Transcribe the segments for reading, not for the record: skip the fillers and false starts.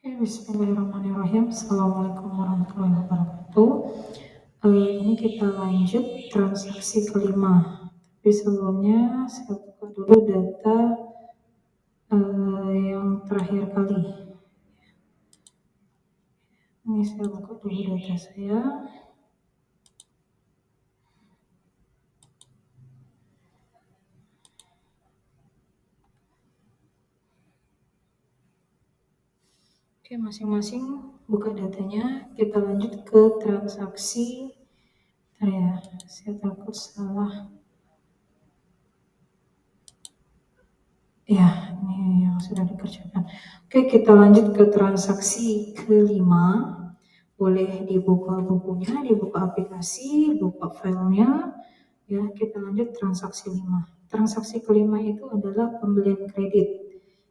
Bismillahirrahmanirrahim. Assalamualaikum warahmatullahi wabarakatuh. Ini kita lanjut transaksi kelima. Tapi sebelumnya saya buka dulu data yang terakhir kali. Ini saya buka dulu data saya. Oke, masing-masing buka datanya. Kita lanjut ke transaksi. Ya, saya takut salah. Ya, ini yang sudah dikerjakan. Oke, kita lanjut ke transaksi kelima. Boleh dibuka bukunya, dibuka aplikasi, buka filenya. Ya, kita lanjut transaksi 5. Transaksi kelima itu adalah pembelian kredit.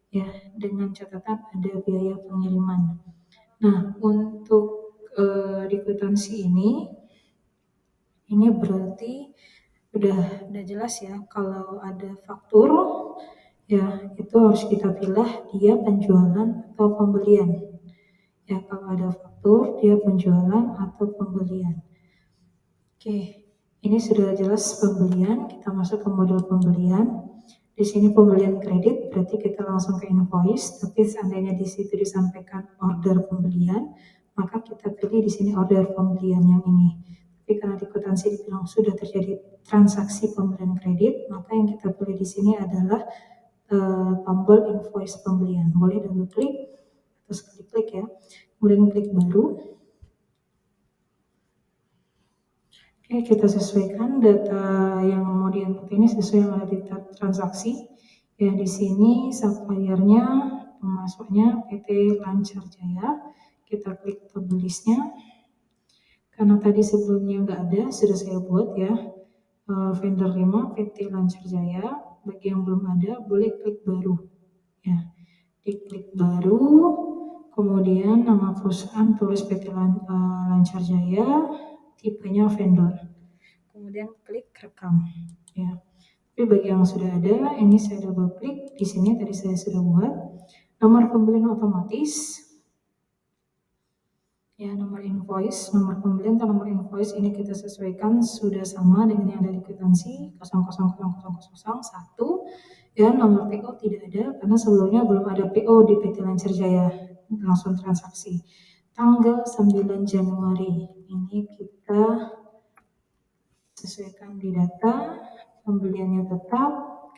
Ya, dengan catatan ada biaya pengiriman. Nah, untuk di kwitansi ini berarti udah jelas ya, kalau ada faktur ya itu harus kita pilih dia penjualan atau pembelian. Ya, kalau ada faktur dia penjualan atau pembelian. Oke, ini sudah jelas pembelian, kita masuk ke modul pembelian. Di sini pembelian kredit, berarti kita langsung ke invoice. Tapi seandainya di situ disampaikan order pembelian, maka kita pilih di sini order pembelian yang ini. Tapi karena di kwitansi dibilang sudah terjadi transaksi pembelian kredit, maka yang kita pilih di sini adalah tombol invoice pembelian. Boleh double klik, terus klik ya. Kemudian klik baru. Oke, kita sesuaikan data yang mau di-input ini sesuai yang ada di transaksi. Ya, di sini suppliernya, pemasoknya PT Lancar Jaya. Kita klik tombol listnya. Karena tadi sebelumnya nggak ada, sudah saya buat ya. Vendor 5 PT Lancar Jaya. Bagi yang belum ada, boleh klik baru. Ya, diklik baru. Kemudian nama perusahaan tulis PT Lancar Jaya. Tipenya vendor, kemudian klik rekam ya. Tapi bagi yang sudah ada, ini saya double klik di sini tadi saya sudah buat nomor pembelian otomatis ya, nomor invoice, nomor pembelian atau nomor invoice ini kita sesuaikan sudah sama dengan yang ada di kwitansi 000001 ya. Nomor PO tidak ada karena sebelumnya belum ada PO di PT Lancar Jaya, langsung transaksi. Tanggal 9 Januari ini kita sesuaikan di data, pembeliannya tetap,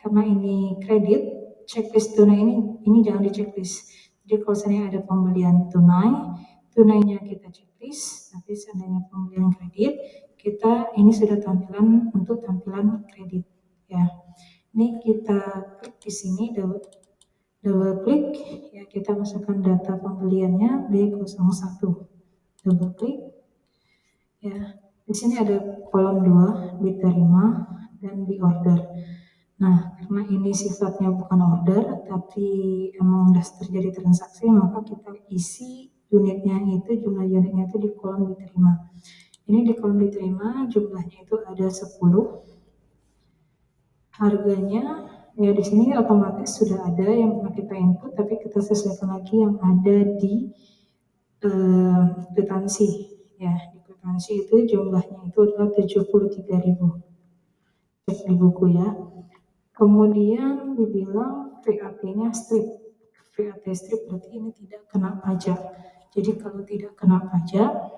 karena ini kredit, checklist tunai ini jangan di checklist. Jadi kalau seandainya ada pembelian tunainya kita checklist, tapi seandainya pembelian kredit, kita ini sudah tampilan untuk tampilan kredit ya. Ini kita klik di sini, double klik ya, kita masukkan data pembeliannya B01, double klik ya. Di sini ada kolom 2, diterima dan di order. Nah, karena ini sifatnya bukan order, tapi emang sudah terjadi transaksi, maka kita isi unitnya itu, jumlah unitnya itu di kolom diterima. Ini di kolom diterima, jumlahnya itu ada 10. Harganya, ya di sini otomatis sudah ada yang pernah kita input, tapi kita sesuaikan lagi yang ada di kwitansi ya. Kwitansi itu jumlahnya itu adalah 73.000. Cek di buku ya. Kemudian dibilang VAT-nya strip. VAT strip berarti ini tidak kena pajak. Jadi kalau tidak kena pajak,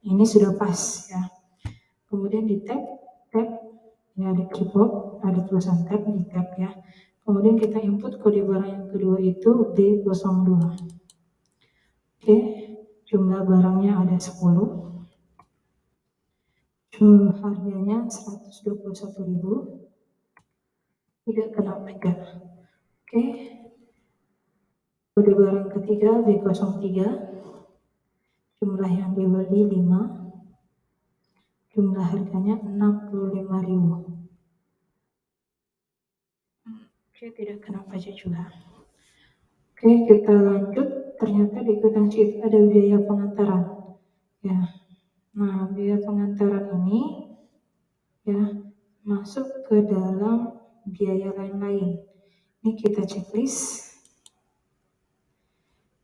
ini sudah pas ya. Kemudian di tab ya, di keyboard ada tulisan tab di tab ya. Kemudian kita input kode barang yang kedua itu B02. Oke, jumlah barangnya ada 10. Harganya 121.000, tidak kena pajak. Oke, kode barang ketiga B03, jumlah yang dibeli 5, jumlah harganya 65.000. Oke, tidak kena pajak juga. Oke, kita lanjut. Ternyata di kwitansi itu ada biaya pengantaran ya. Nah, biaya pengantaran ini ya masuk ke dalam biaya lain-lain. Ini kita checklist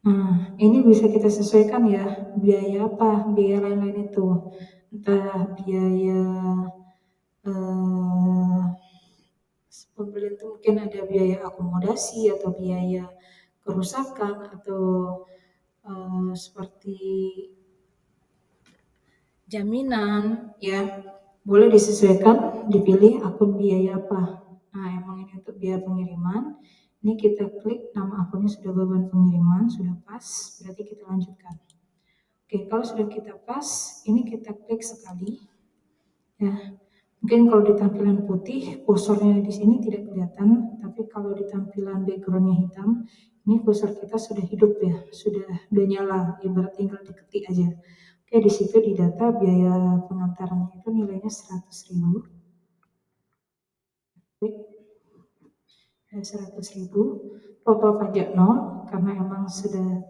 Nah, ini bisa kita sesuaikan ya, biaya apa, biaya lain-lain itu. Entah biaya pembelian itu mungkin ada biaya akomodasi atau biaya kerusakan atau seperti jaminan ya, boleh disesuaikan, dipilih akun biaya apa. Nah, emang ini untuk biaya pengiriman. Ini kita klik nama akunnya sudah beban pengiriman, sudah pas, berarti kita lanjutkan. Oke, kalau sudah kita pas, ini kita klik sekali. Ya, mungkin kalau di tampilan putih, kursornya di sini tidak kelihatan, tapi kalau di tampilan backgroundnya hitam, ini kursor kita sudah hidup ya, sudah nyala, ibarat tinggal diketik aja. Oke, di situ di data biaya pengantarannya itu nilainya 100.000. Klik 100.000. Total pajak 0 karena emang sudah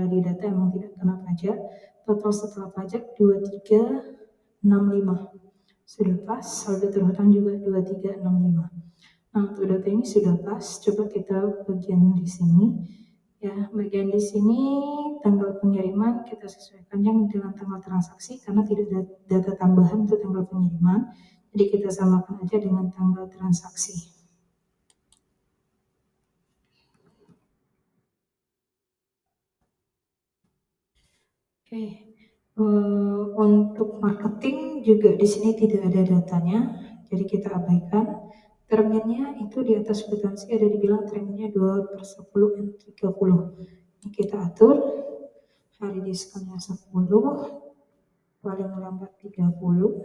di data emang tidak kena pajak. Total setelah pajak 2365. Sudah pas, saldo terhutang juga 2365. Nah, untuk data ini sudah pas. Coba kita bagian di sini. Ya, bagian di sini tanggal pengiriman kita sesuaikan dengan tanggal transaksi karena tidak ada data tambahan untuk tanggal pengiriman. Jadi kita samakan aja dengan tanggal transaksi. Oke, untuk marketing juga di sini tidak ada datanya, jadi kita abaikan. Terminnya itu di atas kwitansi ada dibilang terminnya 2/10 dan 30. Ini kita atur, hari diskonnya 10, paling lambat 30,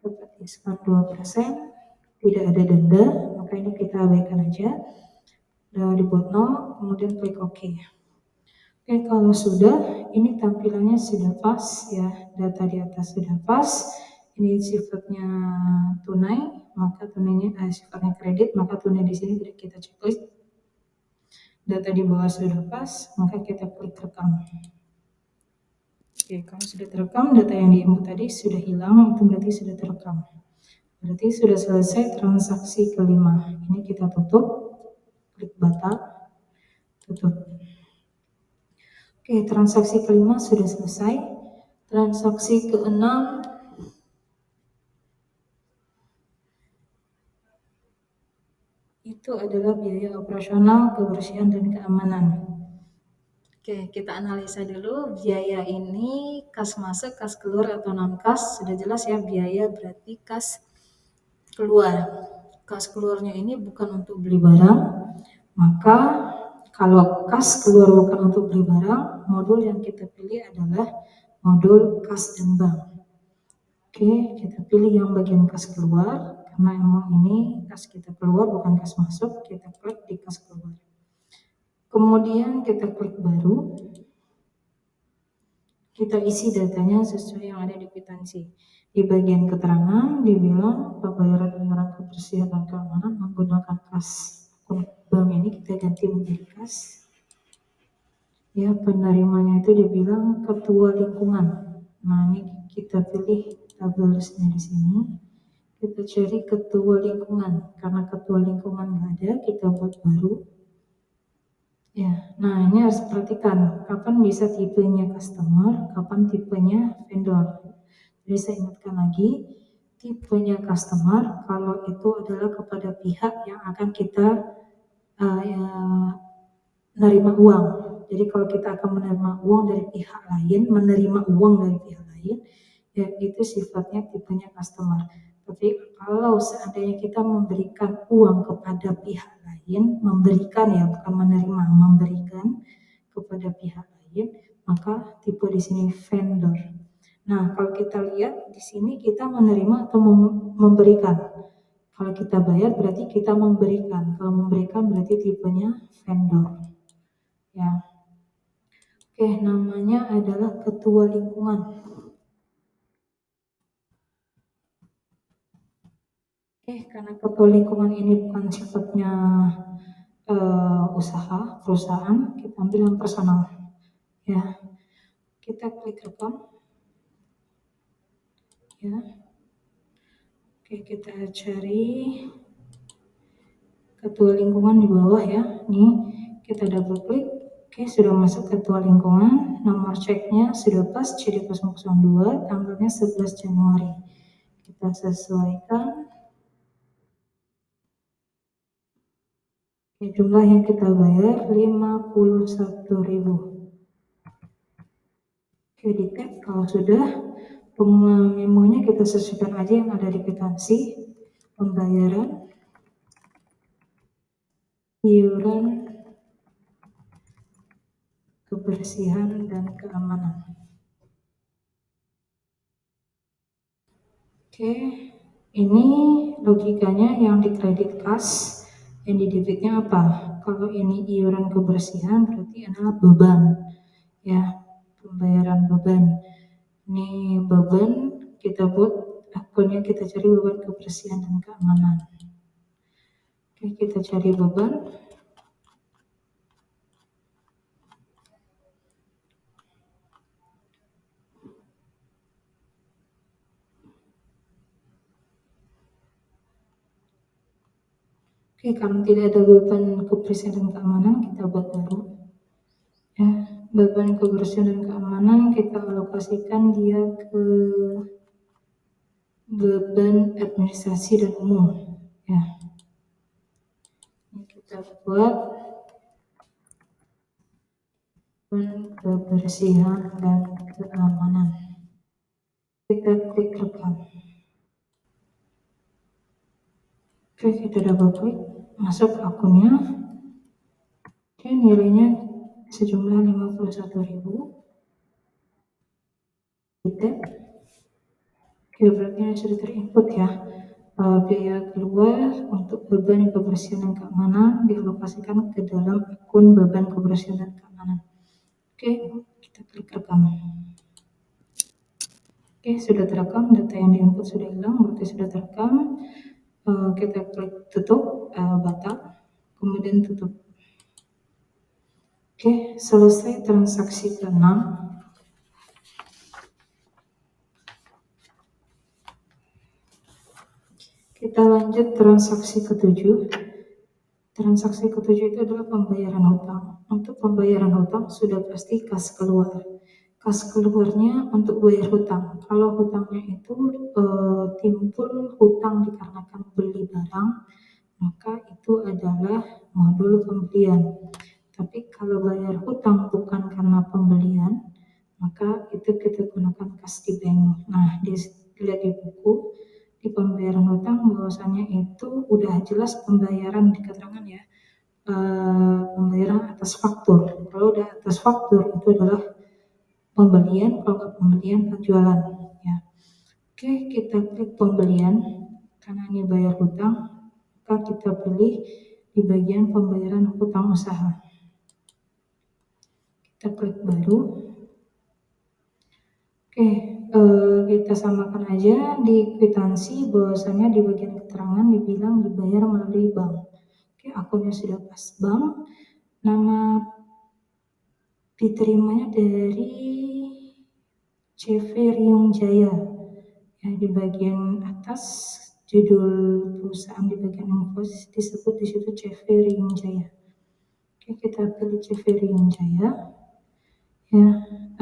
dapat diskon 2%, tidak ada denda, maka ini kita abaikan aja. Udah dibuat 0, kemudian klik OK. Oke, kalau sudah, ini tampilannya sudah pas ya, data di atas sudah pas. Ini sifatnya tunai, maka tunainya sifatnya kredit, maka tunai di sini tidak kita checklist. Data di bawah sudah pas, maka kita klik rekam. Oke, kalau sudah terekam, data yang diinput tadi sudah hilang, itu berarti sudah terekam. Berarti sudah selesai transaksi kelima. Ini kita tutup, klik batal, tutup. Oke, transaksi kelima sudah selesai. Transaksi keenam itu adalah biaya operasional, kebersihan, dan keamanan. Oke, kita analisa dulu biaya ini kas masuk, kas keluar atau non kas. Sudah jelas ya, biaya berarti kas keluar. Kas keluarnya ini bukan untuk beli barang, maka kalau kas keluar bukan untuk beli barang, modul yang kita pilih adalah modul kas dan bank. Oke, kita pilih yang bagian kas keluar, karena emang ini kas kita keluar bukan kas masuk, kita klik di kas keluar. Kemudian kita klik baru, kita isi datanya sesuai yang ada di kwitansi. Di bagian keterangan dibilang pembayaran iuran kebersihan dan keamanan menggunakan kas bank ini kita ganti menjadi kas. Ya, penerimanya itu dibilang ketua lingkungan. Nah, ini kita pilih tabelnya di sini. Kita cari ketua lingkungan. Karena ketua lingkungan nggak ada, kita buat baru. Ya, nah ini harus perhatikan kapan bisa tipenya customer, kapan tipenya vendor. Jadi saya ingatkan lagi, tipenya customer kalau itu adalah kepada pihak yang akan kita menerima uang. Jadi kalau kita akan menerima uang dari pihak lain, menerima uang dari pihak lain, ya itu sifatnya tipenya customer. Tapi kalau seandainya kita memberikan uang kepada pihak lain, memberikan ya bukan menerima, memberikan kepada pihak lain, maka tipe di sini vendor. Nah, kalau kita lihat di sini kita menerima atau memberikan. Kalau kita bayar berarti kita memberikan. Kalau memberikan berarti tipenya vendor. Ya. Oke, namanya adalah ketua lingkungan. Karena ketua lingkungan ini bukan sifatnya usaha, perusahaan, kita ambil yang personal. Ya, kita klik rekam. Ya, oke kita cari ketua lingkungan di bawah ya. Nih, kita double klik. Oke, sudah masuk ketua lingkungan, nomor ceknya sudah pas CD002, tanggalnya 11 Januari. Kita sesuaikan. Oke, jumlah yang kita bayar 51.000. Oke, di tab kalau sudah, memonya kita sesuaikan aja yang ada di kwitansi, pembayaran, iuran, kebersihan, dan keamanan. Oke, ini logikanya yang di kredit kas, yang di debitnya apa? Kalau ini iuran kebersihan berarti adalah beban, ya, pembayaran beban. Ini beban kita buat akunnya, kita cari beban kebersihan dan keamanan. Oke, kita cari beban. Oke, karena tidak ada beban kebersihan dan keamanan, kita buat baru. Ya, beban kebersihan dan keamanan kita alokasikan dia ke beban administrasi dan umum. Ya, ini kita buat beban kebersihan dan keamanan. Kita klik rekam. Oke, kita double klik, masuk akunnya. Oke, nilainya sejumlah 51.000. Kita, oke, berarti sudah terinput ya. Biaya keluar untuk beban kebersihan dan keamanan dialokasikan ke dalam akun beban kebersihan dan keamanan. Oke, kita klik rekam. Oke, sudah terekam, data yang diinput sudah hilang, berarti sudah terekam. Kita klik tutup, batal, kemudian tutup. Oke, selesai transaksi ke-6. Kita lanjut transaksi ke-7. Transaksi ke-7 itu adalah pembayaran hutang. Untuk pembayaran hutang sudah pasti kas keluar. Kas keluarnya untuk bayar hutang. Kalau hutangnya itu timbul hutang dikarenakan beli barang, maka itu adalah modul pembelian. Tapi kalau bayar hutang bukan karena pembelian, maka itu kita gunakan kas di bank. Nah, dilihat di buku, di pembayaran hutang bahwasannya itu udah jelas pembayaran di keterangan ya, pembayaran atas faktur. Kalau udah atas faktur itu adalah pembelian, kalau nggak pembelian penjualan ya. Oke, kita klik pembelian karena ini bayar hutang, maka kita pilih di bagian pembayaran hutang usaha. Kita klik baru. Oke, kita samakan aja di kwitansi bahwasannya di bagian keterangan dibilang dibayar melalui bank. Oke, akunnya sudah pas bank, nama diterimanya dari CV Riung Jaya. Ya, di bagian atas judul perusahaan di bagian invoice disebut di situ CV Riung Jaya. Oke, kita pilih CV Riung Jaya. Ya,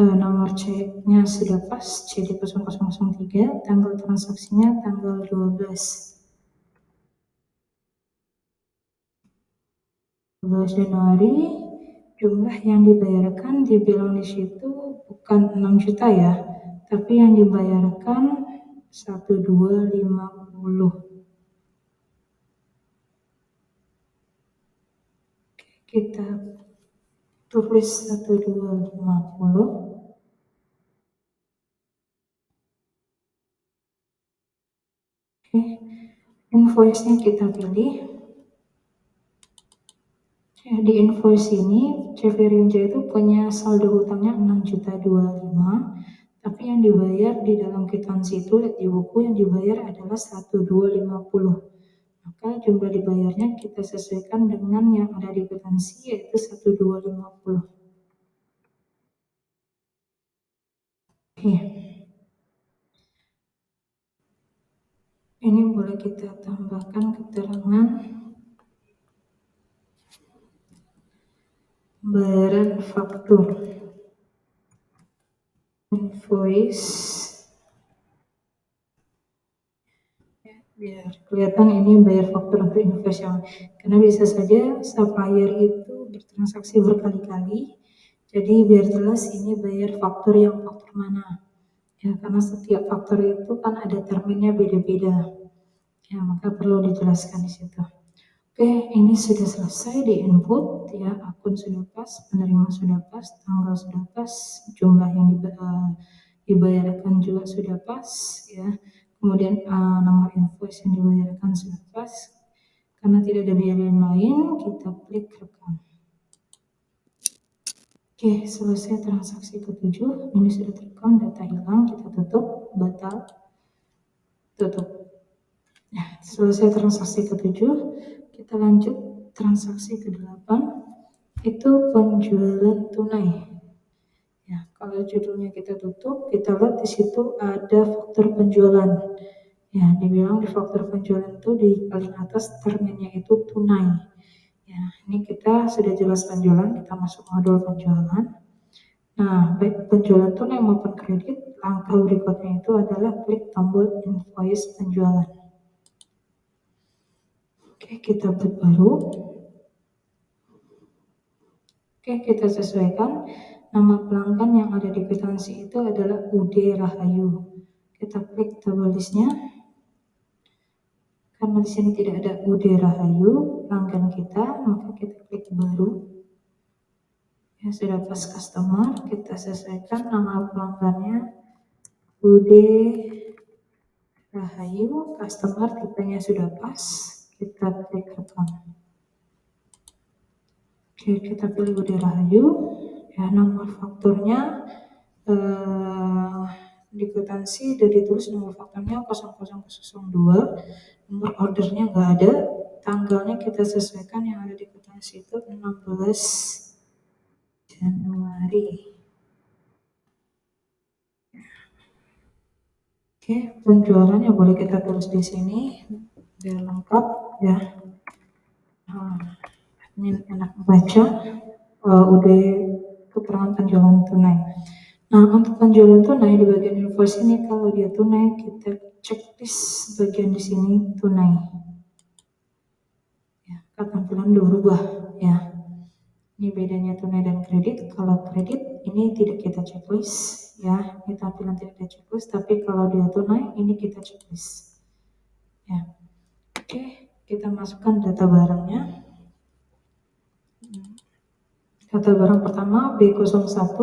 nomor ceknya sudah pas CD0003, tanggal transaksinya tanggal 12 Januari. Jumlah yang dibayarkan dibilang di situ bukan 6 juta ya, tapi yang dibayarkan 1250. Kita tulis 1250. Oke, invoice-nya kita pilih. Di invoice ini, CV Rinja itu punya saldo hutangnya 6.025, tapi yang dibayar di dalam kwitansi itu, lihat di buku, yang dibayar adalah 1250. Maka jumlah dibayarnya kita sesuaikan dengan yang ada di kwitansi, yaitu 1250. Oke. Ini boleh kita tambahkan keterangan Bayaran faktur, invoice, biar kelihatan ini bayar faktur untuk invoice yang, karena bisa saja supplier itu bertransaksi berkali-kali, jadi biar jelas ini bayar faktur yang faktur mana. Ya, karena setiap faktur itu kan ada terminnya beda-beda. Ya, maka perlu dijelaskan di situ. Oke, ini sudah selesai di input ya, akun sudah pas, penerima sudah pas, tanggal sudah pas, jumlah yang dibayarkan juga sudah pas ya. Kemudian nomor invoice yang dibayarkan sudah pas. Karena tidak ada biaya lain, kita klik rekam. Oke, selesai transaksi ke-7. Ini sudah terekam, data hilang, kita tutup, batal, tutup. Nah, selesai transaksi ke-7, kita lanjut transaksi ke-8, itu penjualan tunai. Ya, kalau judulnya kita tutup, kita lihat di situ ada faktur penjualan. Ya, dibilang di faktur penjualan itu di paling atas terminnya itu tunai. Ya, ini kita sudah jelas penjualan, kita masuk modul penjualan. Nah, baik penjualan tunai maupun kredit, langkah berikutnya itu adalah klik tombol invoice penjualan. Oke, kita buat baru. Oke, kita sesuaikan nama pelanggan yang ada di kwitansi itu adalah UD Rahayu. Kita klik tabel listnya. Karena di sini tidak ada UD Rahayu pelanggan kita, maka kita klik baru. Ya, sudah pas customer, kita sesuaikan nama pelanggannya UD Rahayu, customer tipenya sudah pas, kita klik rekam. Oke, kita pilih UD Rahayu, ya nomor fakturnya di kwitansi udah ditulis nomor fakturnya 0002, nomor ordernya nggak ada, tanggalnya kita sesuaikan yang ada di kwitansi itu 16 Januari. Oke, penjualannya boleh kita tulis di sini biar lengkap ya. Ini enak baca, udah keterangan penjualan tunai. Nah, untuk penjualan tunai di bagian invoice ini, kalau dia tunai, kita checklist bagian di sini tunai. Ya, tampilan udah berubah ya. Ini bedanya tunai dan kredit. Kalau kredit ini tidak kita checklist ya, ini tampilan tidak ada checklist. Tapi kalau dia tunai, ini kita checklist. Ya, oke, kita masukkan data barangnya. Data barang pertama B01.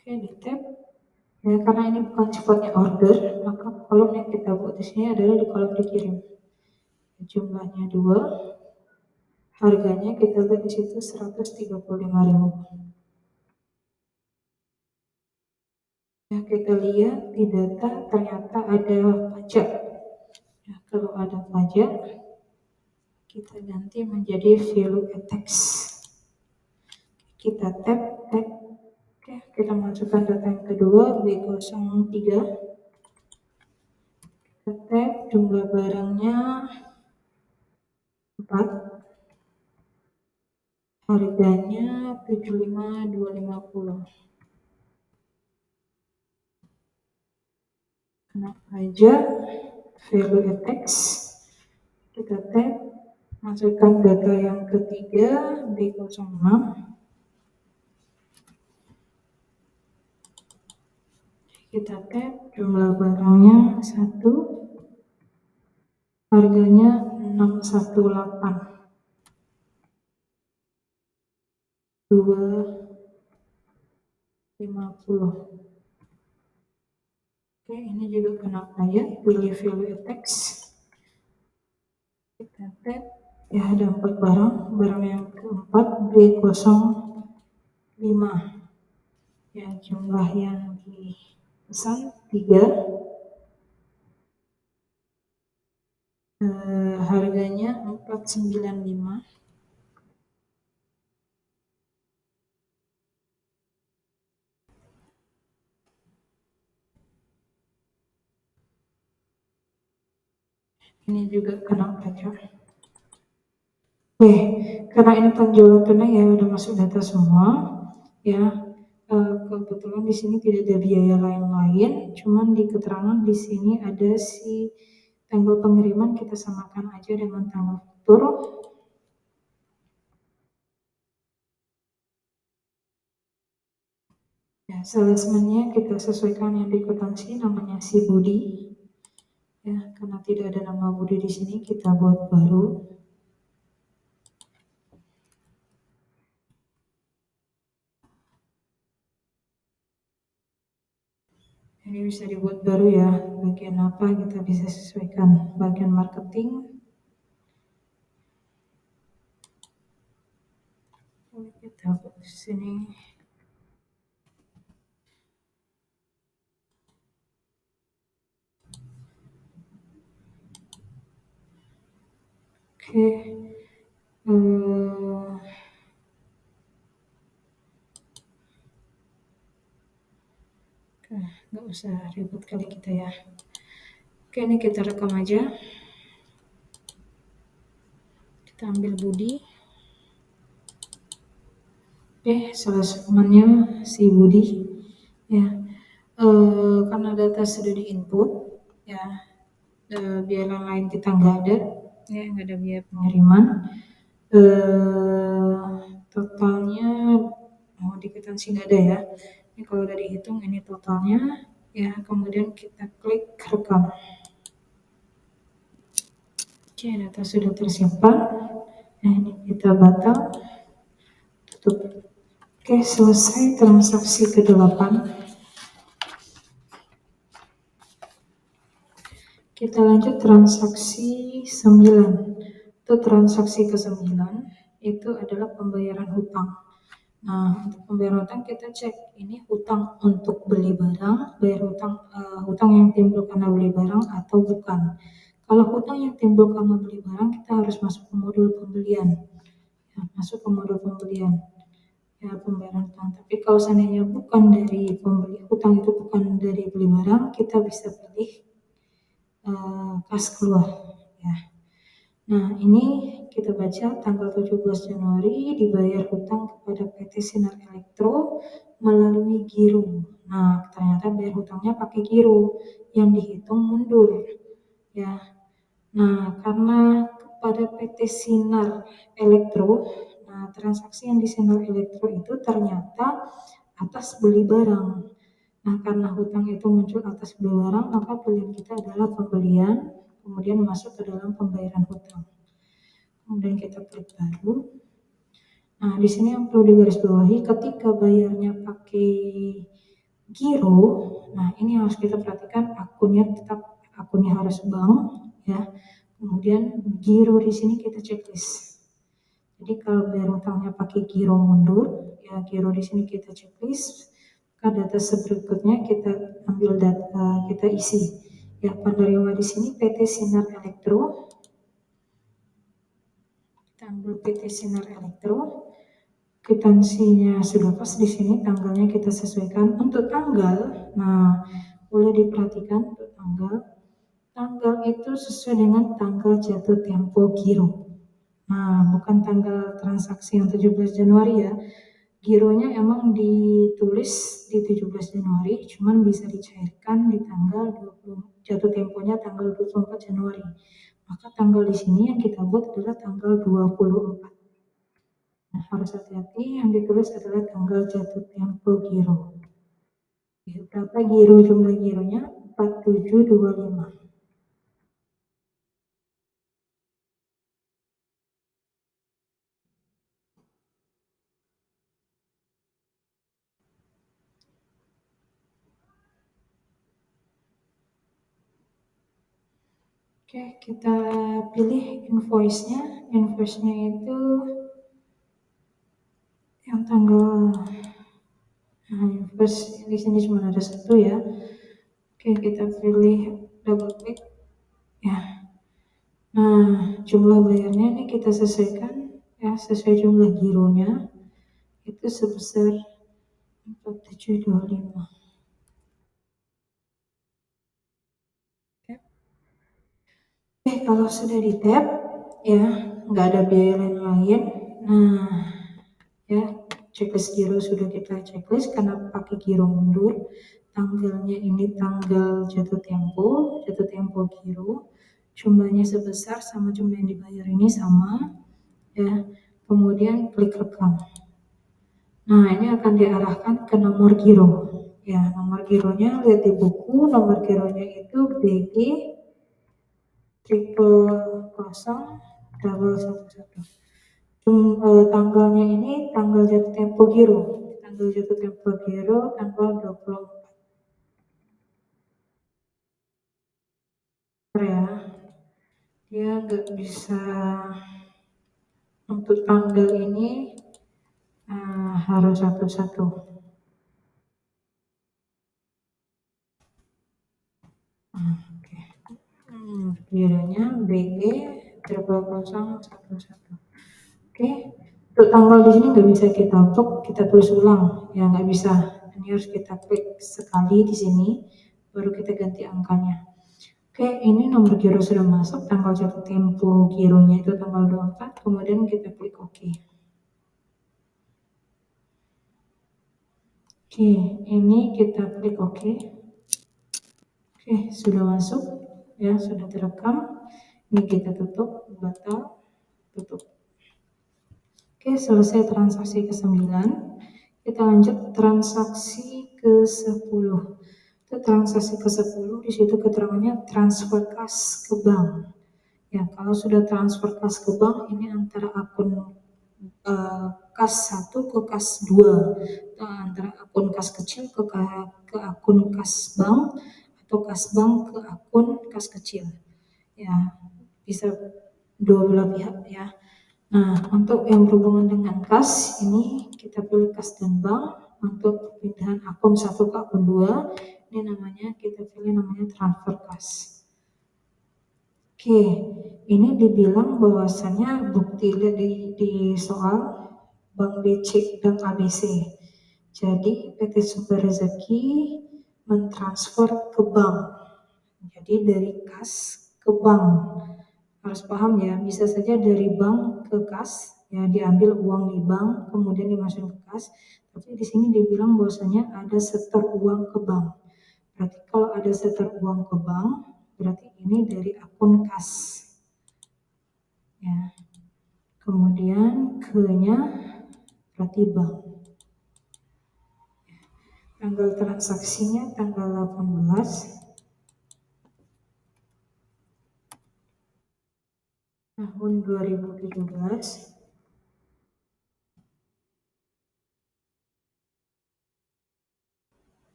Oke, di tab. Ya, karena ini bukan sifatnya order, maka kolom yang kita buat di sini adalah di kolom dikirim. Jumlahnya 2, harganya kita lihat di situ 135.000. Ya, kita lihat di data ternyata ada pajak. Ya, kalau ada pajak, kita ganti menjadi value tax. Kita tab. Oke, kita masukkan data yang kedua B03. Kita tab, jumlah barangnya 4, harganya 75.250. Kena pajak, value tax, kita tab, masukkan data yang ketiga B06. Kita tab, jumlah barangnya 1, harganya 618. 250. Oke, ini juga kena pajak, pilih value tax. Kita tab, ya ada 4 barang, barang yang keempat B05. Ya, jumlah yang dipesan 3, harganya 495. Ini juga kena pajak. Oke, karena ini penjualan tunai ya udah masuk data semua, ya. Kebetulan di sini tidak ada biaya lain-lain, cuman di keterangan di sini ada si tanggal pengiriman kita samakan aja dengan tanggal faktur. Ya, salesman-nya kita sesuaikan yang di kwitansi namanya si Budi. Ya, karena tidak ada nama Budi di sini kita buat baru. Ini bisa dibuat baru ya. Bagian apa kita bisa sesuaikan. Bagian marketing. Kita buat di sini. Oke. Nggak usah ribut kali kita ya. Oke, ini kita rekam aja. Kita ambil Budi. Oke, salesman-nya si Budi. Ya, karena data sudah diinput, ya, biaya lain kita nggak ada, ya, nggak ada biaya pengiriman. Totalnya di kwitansi nggak ada ya. Ini kalau udah dihitung ini totalnya, ya, kemudian kita klik rekam. Oke, data sudah tersimpan. Nah, ini kita batal, tutup. Oke, selesai transaksi ke-8. Kita lanjut transaksi 9. Itu transaksi ke-9 itu adalah pembayaran hutang. Nah, untuk pembayaran hutang kita cek ini hutang untuk beli barang, bayar hutang yang timbul karena beli barang atau bukan. Kalau hutang yang timbul karena beli barang kita harus masuk ke modul pembelian. Ya, masuk ke modul pembelian. Ya, pembayaran hutang. Tapi kalau seandainya bukan dari pembeli hutang itu bukan dari beli barang, kita bisa pilih kas keluar. Ya. Nah, ini kita baca tanggal 17 Januari dibayar hutang kepada PT Sinar Elektro melalui giro. Nah, ternyata bayar hutangnya pakai giro yang dihitung mundur. Ya. Nah, karena kepada PT Sinar Elektro, nah transaksi yang di Sinar Elektro itu ternyata atas beli barang. Nah, karena hutang itu muncul atas beli barang, maka pilihan kita adalah pembelian, kemudian masuk ke dalam pembayaran hutang. Kemudian kita klik baru. Nah, di sini yang perlu digarisbawahi ketika bayarnya pakai giro, nah ini harus kita perhatikan akunnya tetap akunnya harus bank ya. Kemudian giro di sini kita checklist. Jadi kalau bayar hutangnya pakai giro mundur, ya giro di sini kita checklist. Maka data berikutnya kita ambil data kita isi. Ya, penerima di sini PT Sinar Elektro. Kita ambil PT Sinar Elektro. Kwitansinya sudah pas di sini, tanggalnya kita sesuaikan untuk tanggal. Nah, boleh diperhatikan untuk tanggal. Tanggal itu sesuai dengan tanggal jatuh tempo giro. Nah, bukan tanggal transaksi yang 17 Januari ya. Gironya emang ditulis di 17 Januari, cuman bisa dicairkan di tanggal 20, jatuh temponya tanggal 24 Januari. Maka tanggal di sini yang kita buat adalah tanggal 24. Nah, harus hati-hati yang ditulis adalah tanggal jatuh tempo giro. Berapa giro jumlah gironya? 4725. Oke, kita pilih invoice-nya. Invoice-nya itu yang tanggal, nah invoice di sini cuma ada satu ya. Oke, kita pilih double click ya. Nah, jumlah bayarnya ini kita sesuaikan ya sesuai jumlah gironya itu sebesar 4725. Oke, kalau sudah di tap ya nggak ada biaya lain lain. Nah, ya, checklist giro sudah kita checklist karena pakai giro mundur. Tanggalnya ini tanggal jatuh tempo giro. Jumlahnya sebesar sama jumlah yang dibayar ini sama. Ya, kemudian klik rekam. Nah, ini akan diarahkan ke nomor giro. Ya, nomor gironya lihat di buku, nomor gironya itu BG triple 0 double 11. Tanggalnya ini tanggal jatuh tempo giro. Tanggal jatuh tempo giro tanggal 24. Ya, dia nggak bisa untuk tanggal ini harus satu-satu. Oke. Gironya BG triple 011. Oke, untuk tanggal di sini nggak bisa kita kita tulis ulang, ya nggak bisa. Ini harus kita klik sekali di sini, baru kita ganti angkanya. Oke, ini nomor giro sudah masuk, tanggal jatuh tempo gironya itu tanggal 24, kemudian kita klik OK. Oke, ini kita klik OK. Oke, sudah masuk, ya sudah terekam. Ini kita tutup, batal, tutup. Oke, selesai transaksi ke-9. Kita lanjut transaksi ke-10. Itu transaksi ke-10, di situ keterangannya transfer kas ke bank. Ya, kalau sudah transfer kas ke bank, ini antara akun kas 1 ke kas 2. Antara akun kas kecil ke akun kas bank, atau kas bank ke akun kas kecil. Ya, bisa dua belah pihak ya. Nah, untuk yang berhubungan dengan kas, ini kita pilih kas dan bank. Untuk pindahan akun 1 ke akun 2, ini namanya kita pilih namanya transfer kas. Oke, ini dibilang bahwasannya bukti di soal Bank BC dan ABC. Jadi PT Sumber Rezeki mentransfer ke bank. Jadi dari kas ke bank. Harus paham ya, bisa saja dari bank ke kas, ya diambil uang di bank, kemudian dimasukin ke kas. Tapi di sini dibilang bahwasanya ada setor uang ke bank. Berarti kalau ada setor uang ke bank, berarti ini dari akun kas. Ya. Kemudian ke-nya berarti bank. Tanggal transaksinya tanggal 18 tahun 2017.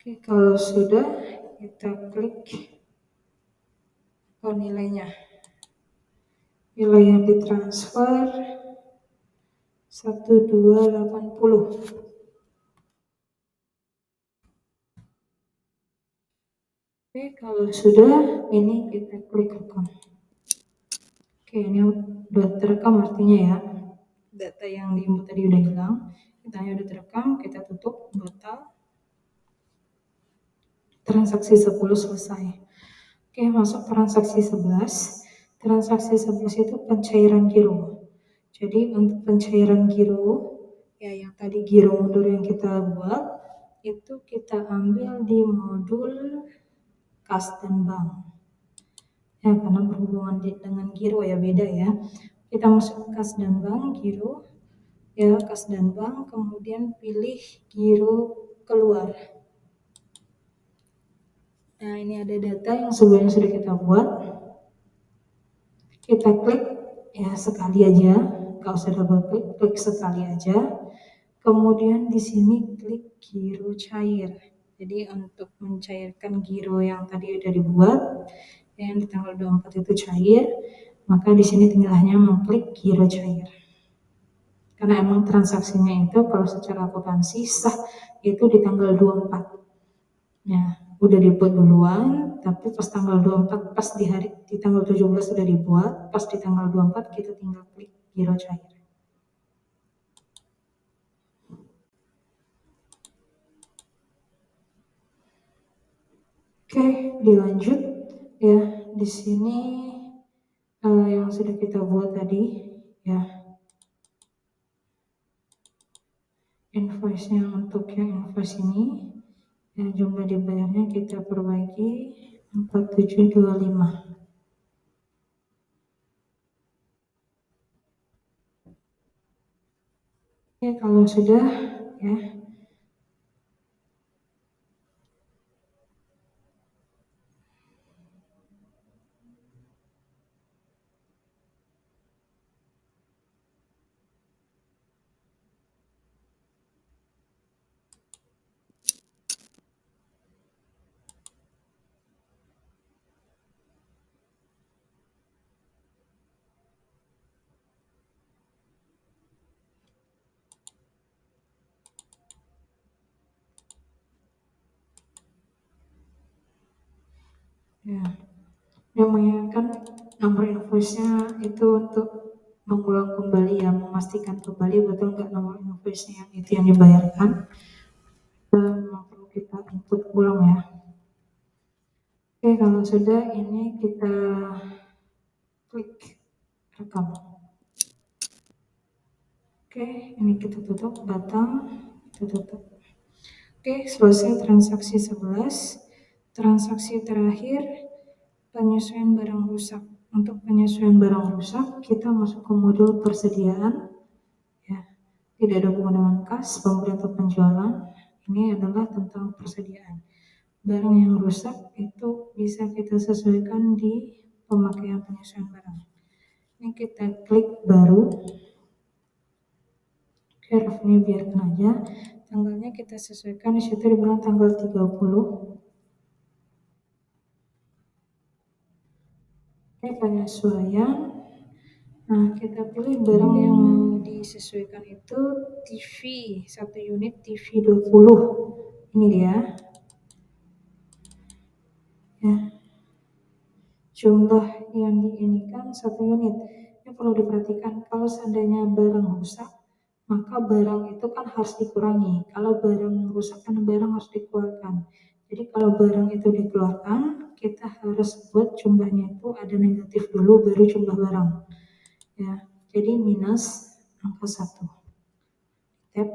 Oke, kalau sudah kita klik nilainya. Nilai yang ditransfer 1280. Oke, kalau sudah ini kita klik rekam. Oke, ini udah terekam artinya ya. Data yang diinput tadi udah hilang. Datanya udah terekam, kita tutup, batal. Transaksi 10 selesai. Oke, masuk transaksi 11. Transaksi 11 itu pencairan giro. Jadi untuk pencairan giro, ya yang tadi giro mundur yang kita buat, itu kita ambil di modul kas dan bank. Ya, karena berhubungan dengan giro ya beda ya. Kita masuk kas dan bank, giro, ya kas dan bank, kemudian pilih giro keluar. Nah, ini ada data yang sebelumnya sudah kita buat. Kita klik ya sekali aja, nggak usah double klik, klik sekali aja. Kemudian di sini klik giro cair. Jadi untuk mencairkan giro yang tadi udah dibuat, yang di tanggal 24 itu cair, maka di sini tinggal hanya mengklik giro cair. Karena emang transaksinya itu kalau secara akuntansi sah itu di tanggal 24. Ya, udah dibuat duluan, tapi pas tanggal 24, pas di tanggal 17 sudah dibuat, pas di tanggal 24 kita tinggal klik giro cair. Oke, dilanjut. di sini yang sudah kita buat tadi ya, invoice-nya untuk yang invoice ini ya, jumlah dibayarnya kita perbaiki 4725. Oke, kalau sudah ya, ya, namanya kan nomor invoice-nya itu untuk mengulang kembali ya, memastikan kembali betul nggak nomor invoice-nya yang itu yang dibayarkan, dan perlu kita input ulang ya. Oke, kalau sudah ini kita klik rekam. Oke, ini kita tutup batang, kita tutup. Oke, selesai transaksi 11. Transaksi terakhir, penyesuaian barang rusak. Untuk penyesuaian barang rusak, kita masuk ke modul persediaan. Ya, tidak ada hubungan dengan kas, pembelian atau penjualan. Ini adalah tentang persediaan. Barang yang rusak itu bisa kita sesuaikan di pemakaian penyesuaian barang. Ini kita klik baru. Oke, revenue biarkan aja. Tanggalnya kita sesuaikan, di situ dibilang tanggal 30. Oke, penyesuaian. Nah, kita pilih barang yang mau disesuaikan itu TV 1 unit TV 20. Ini dia. Ya. Jumlah yang diinikan 1 unit. Ini perlu diperhatikan, kalau seandainya barang rusak, maka barang itu kan harus dikurangi. Kalau barang rusak kan barang harus dikeluarkan. Jadi kalau barang itu dikeluarkan, kita harus buat jumlahnya itu ada negatif dulu baru jumlah barang. Ya, jadi minus angka 1. Tab.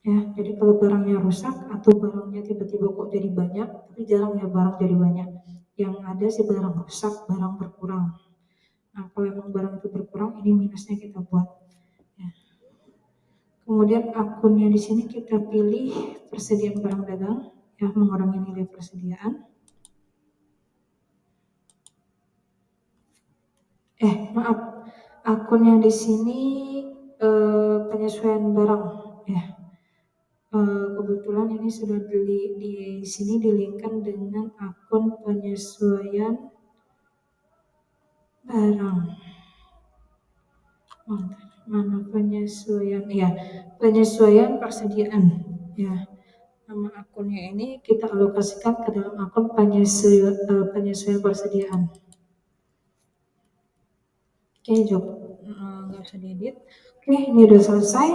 Ya, jadi kalau barangnya rusak atau barangnya tiba-tiba kok jadi banyak, tapi jarang ya barang jadi banyak. Yang ada sih barang rusak, barang berkurang. Nah, kalau emang barang itu berkurang, ini minusnya kita buat. Ya. Kemudian akunnya di sini kita pilih persediaan barang dagang, ya, mengurangi nilai persediaan. Maaf, akunnya di sini penyesuaian barang, ya. Kebetulan ini sudah di sini dilinkkan dengan akun penyesuaian barang. Mana penyesuaian? Ya, penyesuaian persediaan. Ya, nama akunnya ini kita alokasikan ke dalam akun penyesuaian persediaan. Oke, job nggak usah diedit. Oke, ini udah selesai.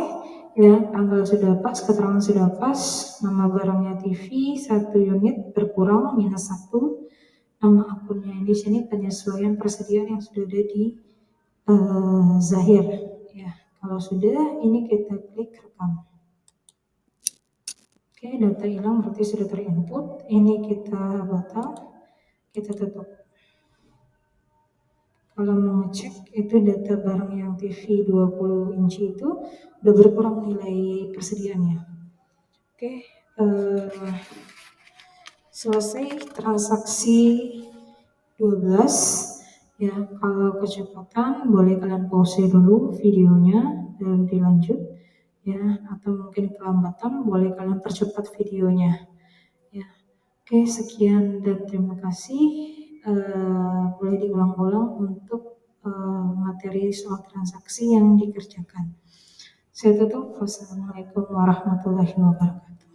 Ya, tanggal sudah pas, keterangan sudah pas, nama barangnya TV 1 unit berkurang minus 1. Nama akunnya di sini penyesuaian persediaan yang sudah ada di Zahir. Ya, kalau sudah, ini kita klik rekam. Oke, data hilang berarti sudah terinput. Ini kita batal, kita tutup. Kalau mau ngecek itu data barang yang TV 20 inci itu udah berkurang nilai persediaannya. Oke, selesai transaksi 12. Ya, kalau kecepatan boleh kalian pause dulu videonya dan dilanjut ya, atau mungkin kelambatan boleh kalian percepat videonya ya. Oke, sekian dan terima kasih. Boleh diulang-ulang untuk materi soal transaksi yang dikerjakan. Saya tutup. Wassalamualaikum warahmatullahi wabarakatuh.